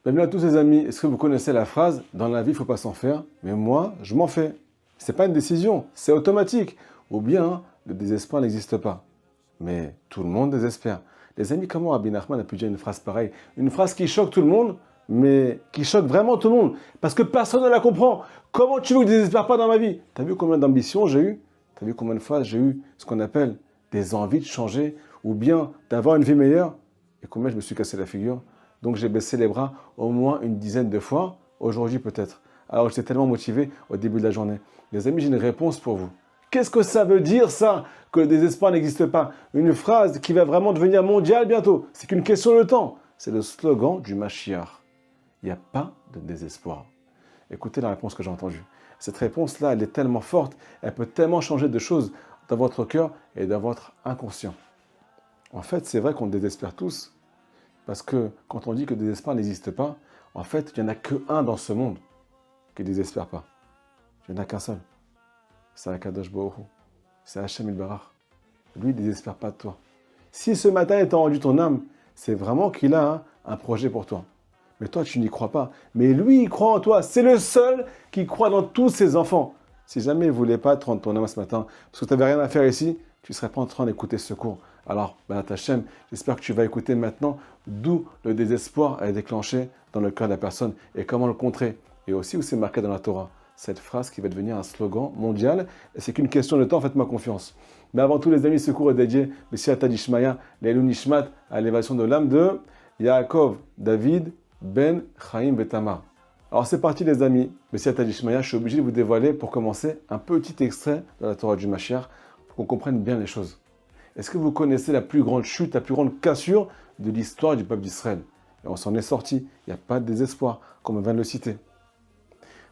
Bienvenue à tous les amis. Est-ce que vous connaissez la phrase « Dans la vie, il ne faut pas s'en faire, mais moi, je m'en fais ». Ce n'est pas une décision, c'est automatique. Ou bien, le désespoir n'existe pas. Mais tout le monde désespère. Les amis, comment Rabbi Nachman a pu dire une phrase pareille? Une phrase qui choque tout le monde, mais qui choque vraiment tout le monde. Parce que personne ne la comprend. Comment tu veux que je ne désespère pas dans ma vie? Tu as vu combien d'ambitions j'ai eu? Tu as vu combien de fois j'ai eu ce qu'on appelle des envies de changer ou bien d'avoir une vie meilleure? Et combien je me suis cassé la figure? Donc j'ai baissé les bras au moins une dizaine de fois, aujourd'hui peut-être. Alors j'étais tellement motivé au début de la journée. Les amis, j'ai une réponse pour vous. Qu'est-ce que ça veut dire ça, que le désespoir n'existe pas? Une phrase qui va vraiment devenir mondiale bientôt. C'est qu'une question de temps. C'est le slogan du Mashiach. Il n'y a pas de désespoir. Écoutez la réponse que j'ai entendue. Cette réponse-là, elle est tellement forte, elle peut tellement changer de choses dans votre cœur et dans votre inconscient. En fait, c'est vrai qu'on désespère tous. Parce que quand on dit que le désespoir n'existe pas, en fait, il n'y en a qu'un dans ce monde qui ne désespère pas. Il n'y en a qu'un seul. C'est Akadosh Baruch Hu. C'est Hachem Ilbarach. Lui, il ne désespère pas de toi. Si ce matin, il t'a rendu ton âme, c'est vraiment qu'il a un projet pour toi. Mais toi, tu n'y crois pas. Mais lui, il croit en toi. C'est le seul qui croit dans tous ses enfants. Si jamais il ne voulait pas te rendre ton âme ce matin, parce que tu n'avais rien à faire ici, tu ne serais pas en train d'écouter ce cours. Alors, Hachem, j'espère que tu vas écouter maintenant d'où le désespoir est déclenché dans le cœur de la personne et comment le contrer. Et aussi où c'est marqué dans la Torah. Cette phrase qui va devenir un slogan mondial. Et c'est qu'une question de temps, faites-moi confiance. Mais avant tout, les amis, ce cours est dédié, B'Siyata Dishmaya, l'Elou Nishmat, à l'élévation de l'âme de Yaakov, David, Ben, Chaim, Betamar. Alors c'est parti les amis, B'Siyata Dishmaya, je suis obligé de vous dévoiler pour commencer un petit extrait de la Torah du Mashiach pour qu'on comprenne bien les choses. Est-ce que vous connaissez la plus grande chute, la plus grande cassure de l'histoire du peuple d'Israël? Et on s'en est sorti, il n'y a pas de désespoir, comme on vient de le citer.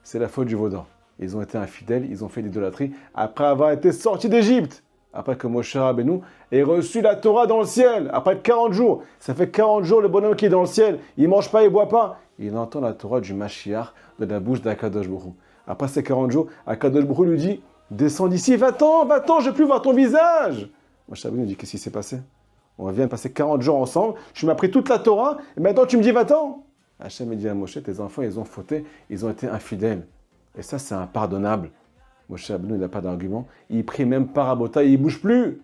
C'est la faute du veau d'or. Ils ont été infidèles, ils ont fait l'idolâtrie après avoir été sortis d'Égypte. Après que Moshe Rabbeinu ait reçu la Torah dans le ciel, après 40 jours. Ça fait 40 jours le bonhomme qui est dans le ciel, il ne mange pas, il ne boit pas. Il entend la Torah du Mashiach de la bouche d'Akadosh Baruch Hu. Après ces 40 jours, Akadosh Baruch Hu lui dit « Descends d'ici, va-t'en, je ne veux plus voir ton visage !» Moshe Rabbeinu dit « Qu'est-ce qui s'est passé? On vient de passer 40 jours ensemble, tu m'as pris toute la Torah, et maintenant tu me dis va-t'en !» Hachem dit à Moshe, tes enfants, ils ont fauté, ils ont été infidèles. Et ça, c'est impardonnable. Moshe Rabbeinu, il n'a pas d'argument. Il prie même pas Rabota, il ne bouge plus.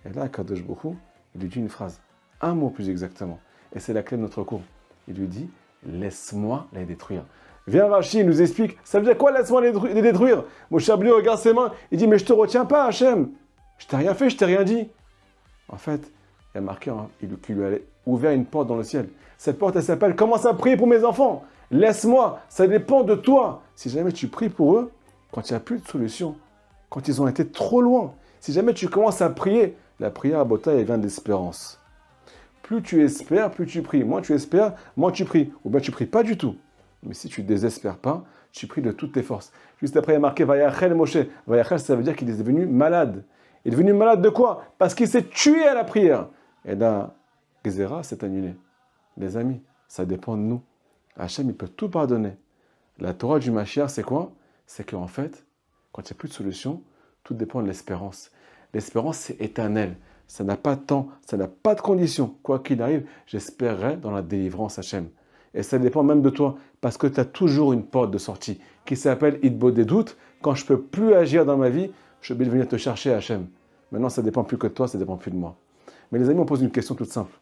Et là, Kadosh Baruch Hu, il lui dit une phrase, un mot plus exactement. Et c'est la clé de notre cours. Il lui dit, laisse-moi les détruire. Viens Rashi, il nous explique, ça veut dire quoi, laisse-moi les détruire? Moshe Rabbeinu regarde ses mains, il dit, mais je ne te retiens pas, Hachem. Je t'ai rien fait, je t'ai rien dit. En fait, il y a marqué qu'il lui a ouvert une porte dans le ciel. Cette porte, elle s'appelle « Commence à prier pour mes enfants. Laisse-moi, ça dépend de toi. » Si jamais tu pries pour eux, quand il n'y a plus de solution, quand ils ont été trop loin, si jamais tu commences à prier, la prière à Bota, elle vient de l'espérance. Plus tu espères, plus tu pries. Moins tu espères, moins tu pries. Ou bien tu ne pries pas du tout. Mais si tu ne désespères pas, tu pries de toutes tes forces. Juste après, il y a marqué « Vayachel Moshe ». Vayachel, ça veut dire qu'il est devenu malade. Il est devenu malade de quoi? Parce qu'il s'est tué à la prière. Et là, Gezerah s'est annulé. Les amis, ça dépend de nous. Hachem, il peut tout pardonner. La Torah du Mashiach, c'est quoi? C'est qu'en fait, quand il n'y a plus de solution, tout dépend de l'espérance. L'espérance, c'est éternel. Ça n'a pas de temps, ça n'a pas de condition. Quoi qu'il arrive, j'espérerai dans la délivrance, Hachem. Et ça dépend même de toi, parce que tu as toujours une porte de sortie qui s'appelle Hitbo des doutes. Quand je ne peux plus agir dans ma vie, je vais venir te chercher, Hachem. Maintenant, ça ne dépend plus que de toi, ça ne dépend plus de moi. Mais les amis, on pose une question toute simple.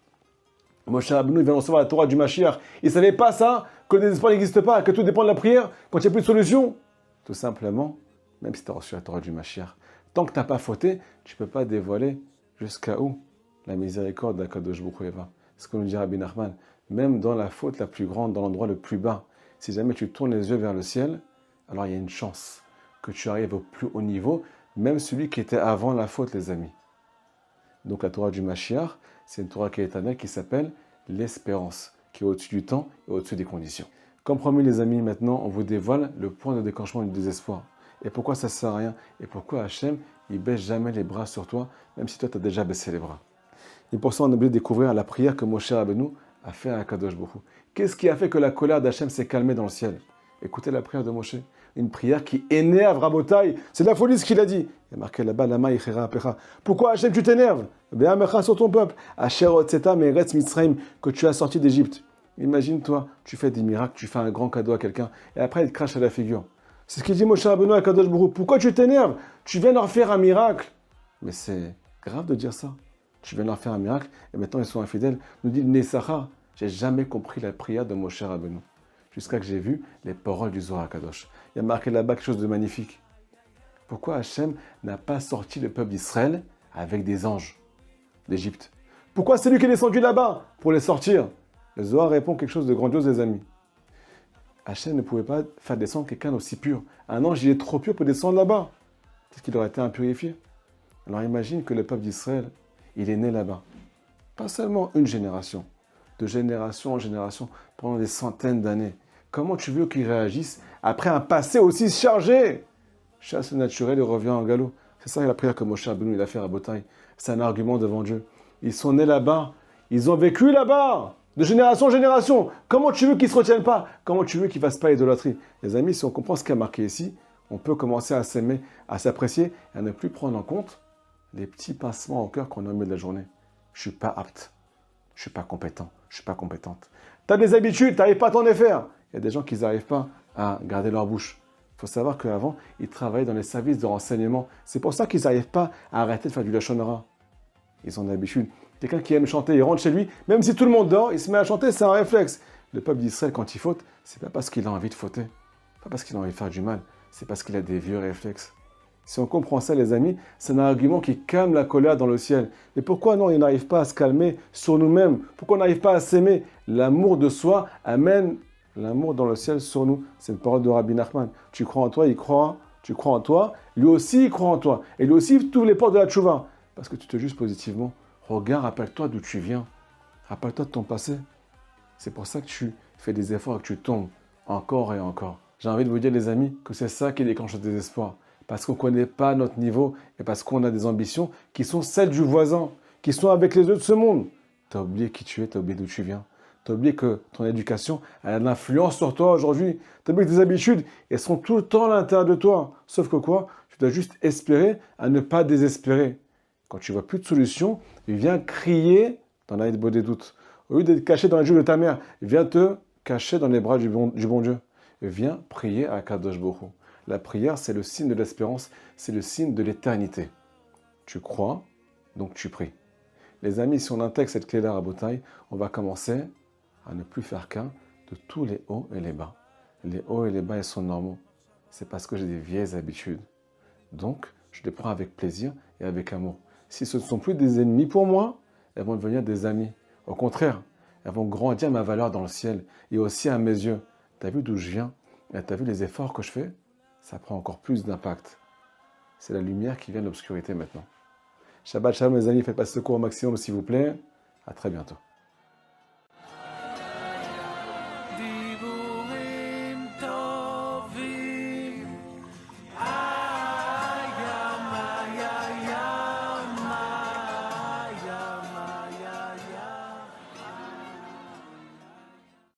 Moshe Rabbeinu, il vient recevoir la Torah du Mashiach. Il ne savait pas ça, que le désespoir n'existe pas, que tout dépend de la prière, quand il n'y a plus de solution. Tout simplement, même si tu as reçu la Torah du Mashiach, tant que tu n'as pas fauté, tu ne peux pas dévoiler jusqu'à où la miséricorde d'Akadosh Baruch Hu. C'est ce que nous dit Rabbi Nachman. Même dans la faute la plus grande, dans l'endroit le plus bas, si jamais tu tournes les yeux vers le ciel, alors il y a une chance que tu arrives au plus haut niveau, même celui qui était avant la faute, les amis. Donc la Torah du Mashiach, c'est une Torah qui est éternelle, qui s'appelle l'espérance, qui est au-dessus du temps et au-dessus des conditions. Comme promis les amis, maintenant on vous dévoile le point de déclenchement du désespoir. Et pourquoi ça ne sert à rien? Et pourquoi Hachem, il baisse jamais les bras sur toi, même si toi tu as déjà baissé les bras. Et pour ça on a oublié de découvrir la prière que Moshe Rabbeinu a fait à Akadosh Baruch Hu. Qu'est-ce qui a fait que la colère d'Hachem s'est calmée dans le ciel? Écoutez la prière de Moshe. Une prière qui énerve Rabotai. C'est de la folie ce qu'il a dit. Il y a marqué là-bas, Lama Ichera Apecha. Pourquoi Hachem tu t'énerves? Be'amecha sur ton peuple. Asher Otseta Meretz Mitzrayim, que tu as sorti d'Égypte. Imagine-toi, tu fais des miracles, tu fais un grand cadeau à quelqu'un, et après il te crache à la figure. C'est ce qu'il dit Moshe Rabbeinu à Kadosh Baruch Hu. Pourquoi tu t'énerves? Tu viens leur faire un miracle. Mais c'est grave de dire ça. Tu viens leur faire un miracle, et maintenant ils sont infidèles. Nous dit Nessara, j'ai jamais compris la prière de Moshe Rabbeinu. Jusqu'à que j'ai vu les paroles du Zohar Kadosh. Il y a marqué là-bas quelque chose de magnifique. Pourquoi Hachem n'a pas sorti le peuple d'Israël avec des anges d'Égypte? Pourquoi c'est lui qui est descendu là-bas pour les sortir? Le Zohar répond quelque chose de grandiose, les amis. Hachem ne pouvait pas faire descendre quelqu'un d'aussi pur. Un ange, il est trop pur pour descendre là-bas. Peut-être qu'il aurait été impurifié. Alors imagine que le peuple d'Israël, il est né là-bas. Pas seulement une génération, de génération en génération, pendant des centaines d'années. Comment tu veux qu'ils réagissent après un passé aussi chargé? Chasse naturelle et revient en galop. C'est ça la prière que Moshe Rabbeinu il a fait à Botaï. C'est un argument devant Dieu. Ils sont nés là-bas. Ils ont vécu là-bas. De génération en génération. Comment tu veux qu'ils ne se retiennent pas? Comment tu veux qu'ils ne fassent pas idolâtrie? Les amis, si on comprend ce qui a marqué ici, on peut commencer à s'aimer, à s'apprécier et à ne plus prendre en compte les petits pincements au cœur qu'on a au milieu de la journée. Je ne suis pas apte. Je ne suis pas compétent. Je ne suis pas compétente. Tu as des habitudes, tu n'arrives pas à t'en défaire. Il y a des gens qui n'arrivent pas à garder leur bouche. Il faut savoir qu'avant, ils travaillaient dans les services de renseignement. C'est pour ça qu'ils n'arrivent pas à arrêter de faire du lachon hara. Ils ont l'habitude. Quelqu'un qui aime chanter, il rentre chez lui, même si tout le monde dort, il se met à chanter, c'est un réflexe. Le peuple d'Israël, quand il faute, c'est pas parce qu'il a envie de fauter, pas parce qu'il a envie de faire du mal, c'est parce qu'il a des vieux réflexes. Si on comprend ça, les amis, c'est un argument qui calme la colère dans le ciel. Mais pourquoi non, il n'arrive pas à se calmer sur nous-mêmes? Pourquoi on n'arrive pas à s'aimer? L'amour de soi amène l'amour dans le ciel sur nous. C'est une parole de Rabbi Nachman. Tu crois en toi, il croit. Tu crois en toi, lui aussi il croit en toi. Et lui aussi t'ouvre les portes de la tchouva. Parce que tu te juges positivement. Regarde, rappelle-toi d'où tu viens. Rappelle-toi de ton passé. C'est pour ça que tu fais des efforts et que tu tombes encore et encore. J'ai envie de vous dire, les amis, que c'est ça qui déclenche le désespoir. Parce qu'on ne connaît pas notre niveau et parce qu'on a des ambitions qui sont celles du voisin, qui sont avec les autres de ce monde. Tu as oublié qui tu es, tu as oublié d'où tu viens. Tu as oublié que ton éducation elle a de l'influence sur toi aujourd'hui. Tu as oublié que tes habitudes, elles sont tout le temps à l'intérieur de toi. Sauf que quoi? Tu dois juste espérer à ne pas désespérer. Quand tu vois plus de solution, viens crier dans la haie des doutes. Au lieu d'être caché dans les joues de ta mère, viens te cacher dans les bras du bon Dieu. Viens prier à Kadosh Baruch Hu. La prière, c'est le signe de l'espérance, c'est le signe de l'éternité. Tu crois, donc tu pries. Les amis, si on intègre cette clé-là à Botaï, on va commencer à ne plus faire qu'un de tous les hauts et les bas. Les hauts et les bas, ils sont normaux. C'est parce que j'ai des vieilles habitudes. Donc, je les prends avec plaisir et avec amour. Si ce ne sont plus des ennemis pour moi, elles vont devenir des amis. Au contraire, elles vont grandir ma valeur dans le ciel et aussi à mes yeux. Tu as vu d'où je viens? Et tu as vu les efforts que je fais? Ça prend encore plus d'impact. C'est la lumière qui vient de l'obscurité maintenant. Shabbat shalom mes amis, faites passer ce cours au maximum s'il vous plaît. À très bientôt.